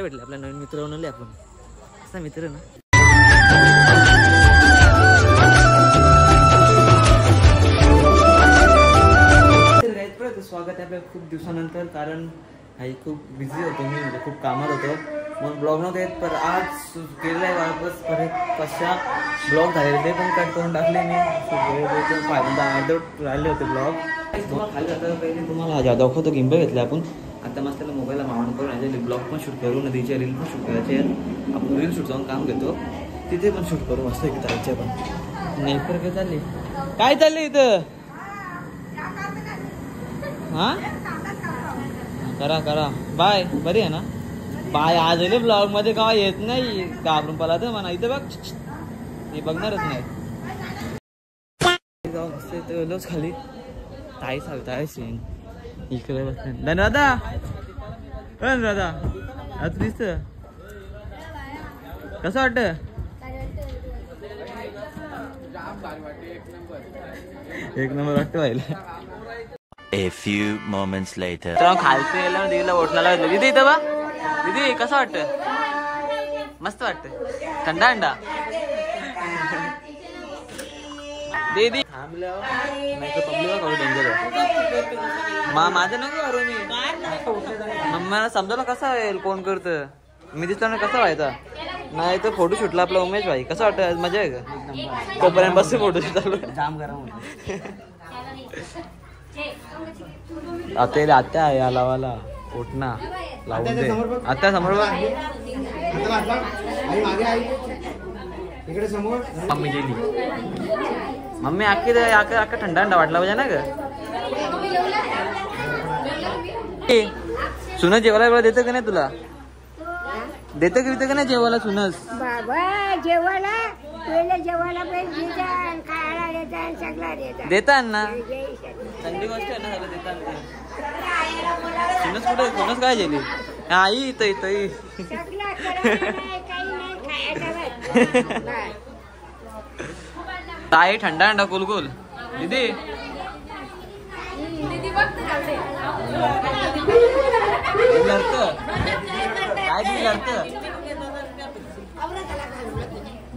भेटले आपला नवीन मित्र बनवले आपण असा मित्र ना. स्वागत आहे आपल्या खूप दिवसानंतर. कारण आई खूप बिझी होतो मी, म्हणजे खूप कामात होतो म्हणून ब्लॉग नव्हते येत. पण आज केलेला आहे वापस परत कशा ब्लॉग झालेले ते पण कट करून टाकले मी. अर्धवट राहिले होते ब्लॉग. तुम्हाला खाली जाता पहिले तुम्हाला दाखवतो गिंब घेतले आपण. आता मस्त त्याला मोबाईलला मावण करून यायचे, ब्लॉग पण शूट करू, नदीच्या रील पण शूट करायचे. आपण रील शूट जाऊन काम घेतो तिथे पण शूट करू मस्त की जायचे. पण नाही तर काय चालले इथं. हा करा बाय. बरी आहे ना बाय. आज आले ब्लॉग मध्ये का येत नाही घाबरून पला तर म्हणा. इथं बघ हे बघणारच नाही. जाऊ मस्त खाली ताई सांगताय सीन इकडे बस. धन्यवादा धन्यवादा. आज दिसत कसं वाटत. एक नंबर वाटतं व्हायला. A few moments later. तर खालते गेलं दीदीला ओटला दीदी इथं बा. दीदी कसं वाटतं. मस्त वाटतं थंडा थंडा. दीदी थांबल्या नाही तर पब्लिक करू डेंजर आहे. माझं नको करू मी. मला समजावलं कसं होईल कोण करतं. मी दिसला कसं व्हायचा नाही तर फोटो शूटला आपला उमेश भाई. कसं वाटतं मजा आहे का. कोपर्यंत बस फोटो शूट चालू जाम गरम. आता आत्या आहे लावाला उठना लावून दे. आता समोर मम्मी गेली. मम्मी अख्खा थंडा थंडा वाटला पाहिजे ना ग. सुनस जेवायला देतं का नाही तुला. देतं का वितं का नाही जेवायला सुनस. बाबा जेवायला देतात ना चांगली गोष्ट आहे ना. देतात सुनस कुठे. सुनस काय जेली आई इथं ताई थंडा थंडा कुलकुल. दीदी काय दिली लढत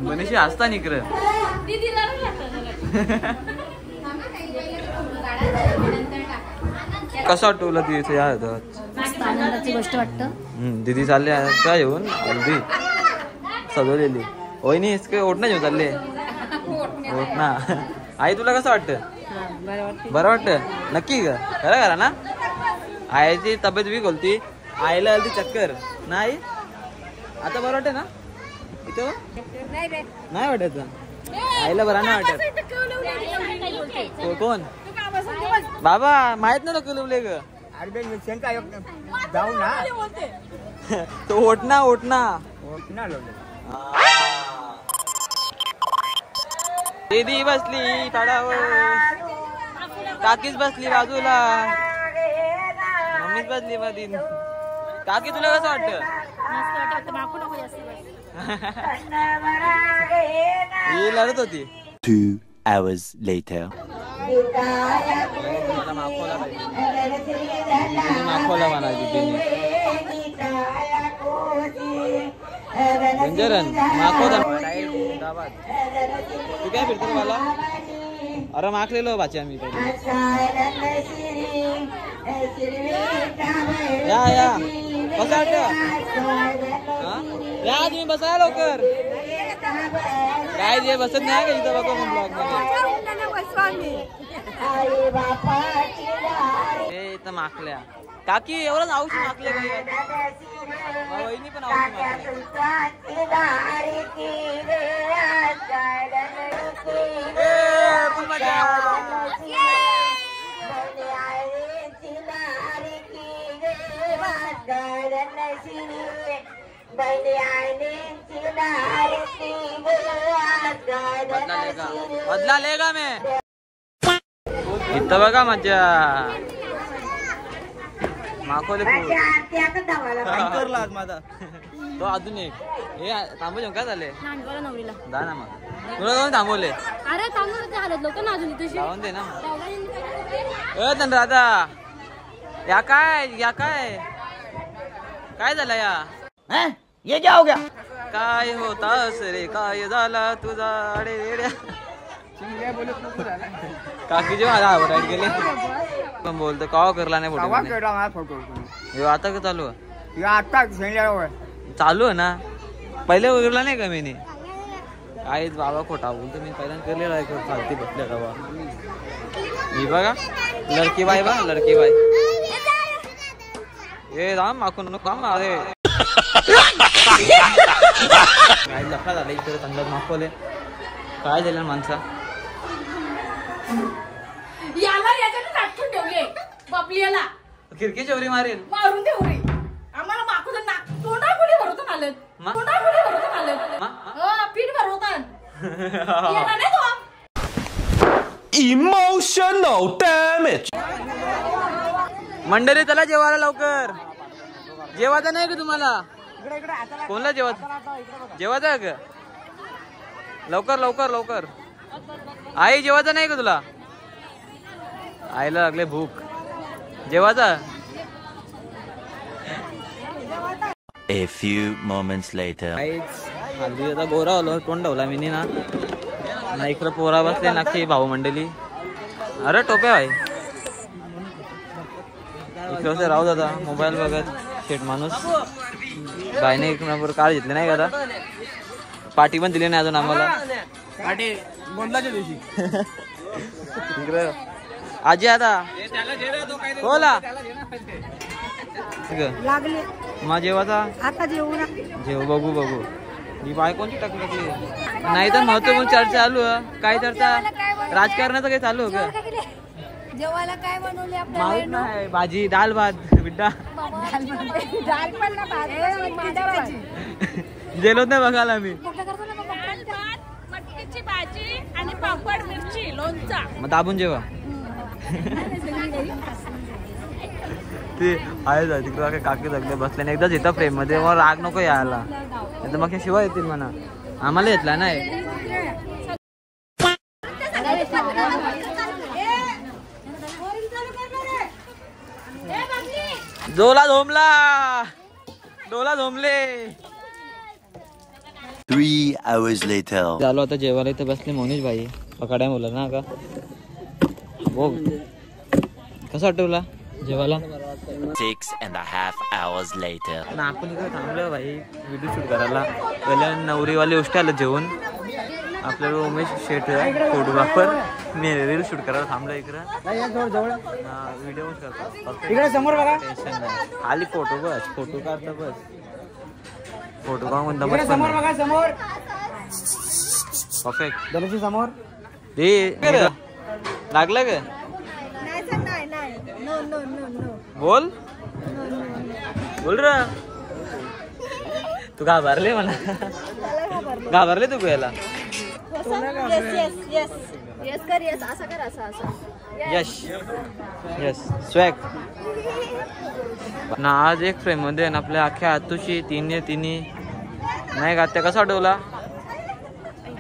मनीषी असता निकर. कसं वाटतं तुला तिथे या आनंदाची गोष्ट वाटतं. दीदी चालले काय येऊन हल्दी सजवलेली. वहिनी इसके ओढणं घेऊन चालले. ओढणा आई तुला कसं वाटतं. बरं वाटतं नक्की का. खरं करा ना. आईची तब्येत वीक होती. आईला आली चक्कर नाही. आता बरं वाटतं ना इथं. नाही वाटत आईला बरं नाही वाटत. कोण बाबा माहित नाही कलवले ग. जाऊ ना तो ओटना दीदी बसली पाडावर. काकीच बसली बाजूला. मम्मीच बसली मधी. काकी तुला कसं वाटतं. ही लढत होती. 2 hours later. माखोला म्हणायची रंजरन माखोला. तू काय फिरतो मला. अरे माखलेलो बाची आम्ही या कसं वाटतं. या तुम्ही बसा लवकर. काय जे बसत नाही का इथं बघा मग ब्लॉग मध्ये. हे इथं माखल्या. काकी एवढंच औषध माखले वहिनी पण औषध बदला लेगा मैं. इथं बघा मजा. माखोले माझा तो अजून एक. हे थांबवले काय झाले. जा ना मग तुला जाऊन थांबवले. अरे थांबवले लोक ना अजून लावून दे ना. राधा या काय झालं या ये क्या हो गया? काय होतास रे काय झाला तुझा अडे रेड्या काकी जे माझा आवड गेले पण बोलतो का करला नाही फोटो आता का चालू चालू आहे ना पहिले उघडला नाही का मी काहीच बाबा खोटा बोलतो मी पहिल्यांदा केलेला आहे चालती बसल्या बाबा मी बघा लडकी बाई हे राम माकून नको काम अरे काय लफा झाला इकडे संगत मागवले काय झालं माणसा खिडकी चोरी मारेल मारून दे उरी आम्हाला माकून तोंडा कुठे भरवून आलं पीठ भरवतात Emotional damage. मंडळी चला जेवायला लवकर जेवायचं नाही का तुम्हाला कोणला जेवायचं का लवकर आई जेवायचं नाही का तुला आईला लागले भूक जेवायचं A few moments later. हल्ली आता गोरा आलो तोंड ठेवला मी ना इकडं पोरा बसले नाखी भाऊ मंडळी अरे टोप्या भाई इकडे राहू दादा मोबाईल बघत शेट माणूस बाईने एक नंबर कार घेतले नाही का आता पार्टी पण दिली नाही अजून आम्हाला इकडे आजी आता बोला लागले मग जेवाचा आता जेव बघू ही बाय कोणती टाकली नाही तर महत्वपूर्ण चर्चा चालू आहे काय चर्चा राजकारणाचं काही चालू आहे का जेवायला काय बनवले माहित नाही भाजी दाल भात बिड्डा गेलोच नाही बघायला मी मटकीची भाजी आणि पापड मिरची लोणचा मग दाबून जेवा ते आहे जा तिकडे काकी जगले बसल्याने एकदाच येतं फ्रेम मध्ये मग राग नको यायला तर मग शिवाय येतील म्हणा आम्हाला येतला नाही डोला झोमले 3 hours later. झालो आता जेवायला इथे बसले मोनीश भाई पकाड्या बोला ना का बघ कसं वाटवला जेवायला 6.5 hours later. ना आपण इकडे थांबलो भाई व्हिडिओ शूट करायला पहिल्या नवरीवाले गोष्टी आलं जेवण आपल्याला उमेश शेट फोटोग्राफर मी रील शूट करायला थांबलो इकडं व्हिडिओ करतो समोर बघा टेन्शन नाही खाली फोटो काढतो बस फोटो काढून समोर बघा समोर परफेक्ट दरशी समोर हे लागलं का बोल र तू घाबरले मला घाबरले तू याला यश स्वॅग ना आज एक फ्रेम मध्ये आपल्या अख्ख्या आतुशी तिन्ही नाही का त्या कसा वाटवला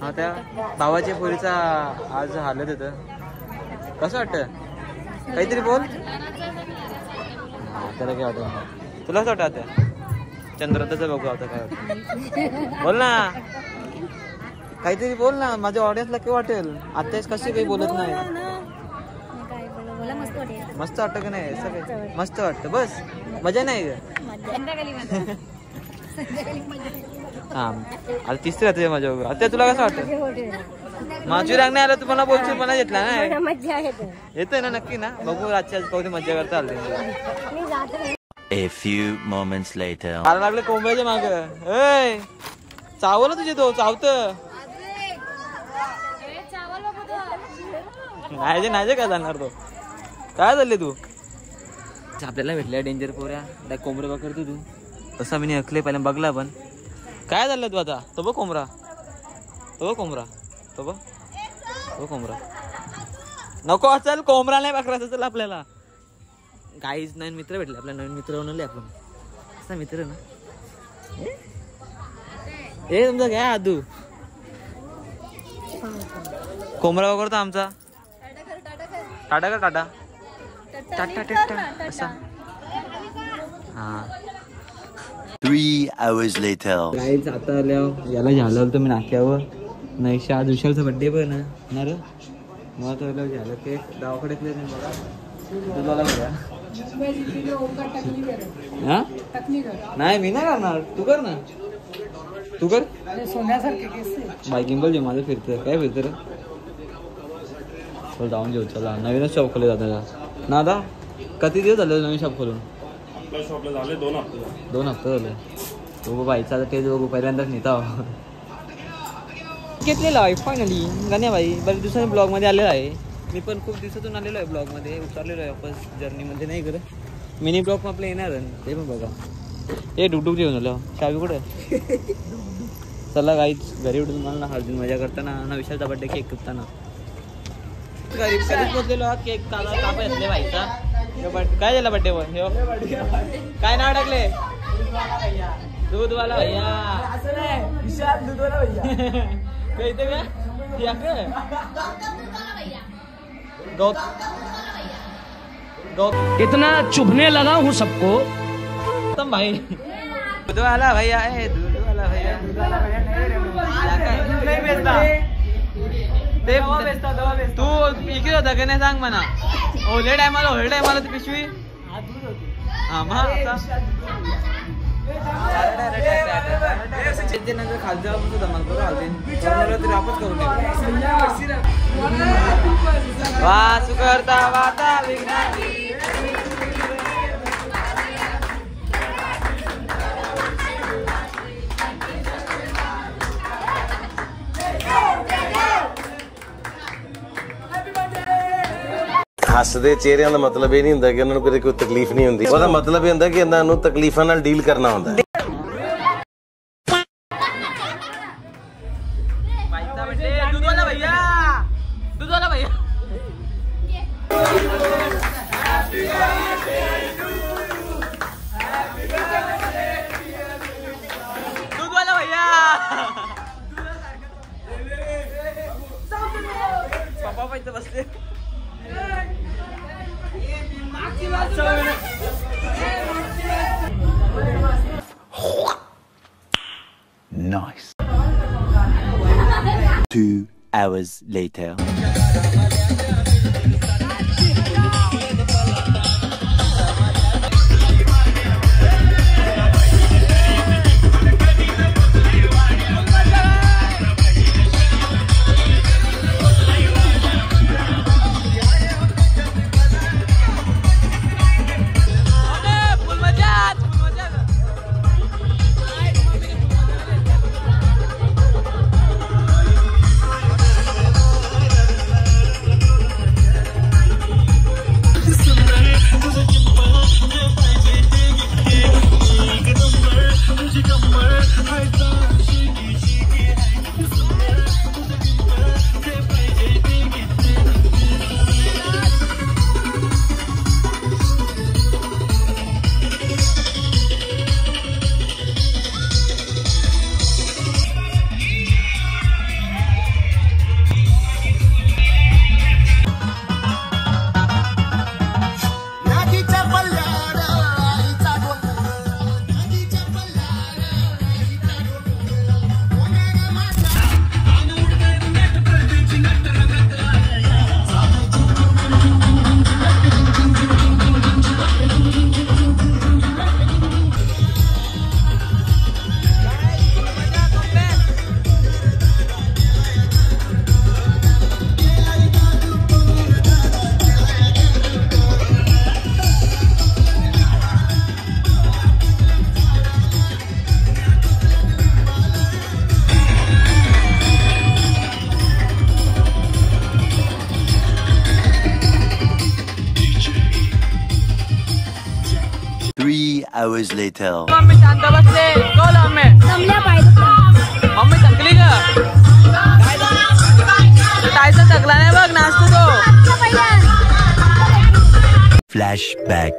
हा त्या भावाच्या पोरीचा आज हालत होत कसं वाटत काहीतरी बोल त्याला काय वाटत तुला कसं वाटत चंद्रताचं बघू आता काय वाटत बोल ना काहीतरी बोल ना माझ्या ऑडियन्सला काय वाटेल आत्ताच कशी काही बोलत नाही मस्त वाटत का नाही सगळं मस्त वाटतं बस मजा नाही हा आता तिसरी राहते माझ्या आता तुला कसं वाटतं माझी रांग नाही आलं तू मला बोलशील मला घेतला नाही येतोय ना नक्की ना बघू आजच्या कधी मजा करता आली A few moments later. मला लागले कोंबड्याच्या माग चावलं तुझे तो चावत नाही काय जाणार तो काय झाले तू आपल्याला भेटल्या डेंजर पोऱ्या कोंबडा पकडतो तू तसा मी ऐकले पहिल्या बघला पण काय झालं तू आता तो बघ कोंबडा नको चल कोंबडा नाही पकडायचा चल आपल्याला काहीच नवीन मित्र भेटले आपल्या नवीन मित्र बनवले आपण असा मित्र ना हे तुमचा काय आदू कोंबडा वगैरे आमचा टाटा टाटा टाटा असा. हा 3 hours later. गाईच आता आल्यावर याला झालं होतं मी नाक्यावर. नाही आज विशालचा बड्डे पण ना रे. मग तो झालं केक दवाखान्यातले बघा तुला बघा. हा नाही मी नाही करणार, तू कर ना. तू कर. बाईक गिंबल जे माझं फिरतं काय फिरतं रे. चल जाऊन घेऊ. चला नवीनच शॉप खोले जाता ना आता. किती दिवस झाले नवीन शॉप खोलून? शॉपला झाले 2 हफ्ते. 2 हफ्ते झाले. तो बाईचा तेच बघू पहिल्यांदाच नेता घेतलेला आहे फायनली गाण्याबाई. बऱ्याच दिवसांनी ब्लॉगमध्ये आलेला आहे. मी पण खूप दिवसातून आलेलो आहे ब्लॉगमध्ये. उतरलेलो आहे वापस जर्नीमध्ये नाही करत. मिनी ब्लॉग आपलं येणार ते पण बघा. हे डुकडुक जेवण आलं. चावी कुठं? चला गाईच घरी उठून मला हळदी मजा करताना ना विशालचा बड्डे केक कापताना घरी कधीच पोचलेलो. केक कापा घेतले बाईचा. काय झाला बड्डे वर काय नाव टाकले? दूधवाला भैया. विशाल दूधवाला भैया कहते क्या इतना चुभने लगा हूँ सबको. तुम भाई दूधवाला भैया है. दूधवाला भैया नहीं बेचता ते तू इकडे होता का नाही सांग म्हणा. ओले टायमाला ती पिशवी. हा मग नंतर खालच्या तरी वापस करून वास करता वाता विघ्नाची. ਹੱਸਦੇ ਚਿਹਰਿਆਂ ਦਾ ਮਤਲਬ ਇਹ ਨਹੀਂ ਹੁੰਦਾ ਕਿ ਉਹਨਾਂ ਨੂੰ ਕਦੇ ਕੋਈ ਤਕਲੀਫ ਨਹੀਂ ਹੁੰਦੀ. ਉਹਦਾ ਮਤਲਬ ਇਹ ਹੁੰਦਾ ਕਿ ਇਹਨਾਂ ਨੂੰ ਤਕਲੀਫਾਂ ਨਾਲ ਡੀਲ ਕਰਨਾ ਹੁੰਦਾ. दूधवाला भैया. दूधवाला भैया. दूधवाला भैया. पप्पा पैसे बसले. Nice. 2 hours later. hours later. Mummy शांत बसले. बोल मम्मी. जमल्या पाहिजे. मम्मी थकली का? टायसन थकला नाही बघ नाचतो तो. Flashback.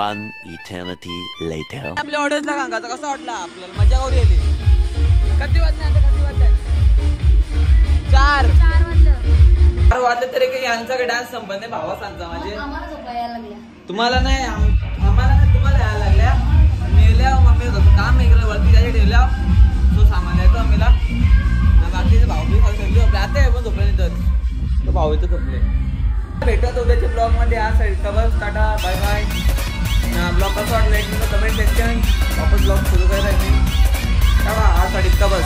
1 eternity later. आपल्या ऑडियन्सला सांगा आता कसं वाटलं आपल्याला, मजा करू येते. कधी वाजले आता, कधी वाजले? 4 वाजले तरी काही यांचा काही डान्स संपत नाही. भावासांचा म्हणजे तुम्हाला नाही, आम्हाला नाही, तुम्हाला यायला लागल्या. मेल्या मम्मी होतं काम इकडे वरती त्याच्या ठेवल्या तो सामान येतो आम्हाला. बाकीचे भाऊ बी सगळे झोपले, आता पण झोपले नाही तर तो भाऊ इथं झोपले. भेटत उद्याच्या ब्लॉग मध्ये. आज साईड बस, टाटा बाय बाय. ब्लॉग कसं वाटलं एक मिनिट कमेंट सेक्शन. वापस ब्लॉग सुरू करायला मी. टाटा. आज साईड बस.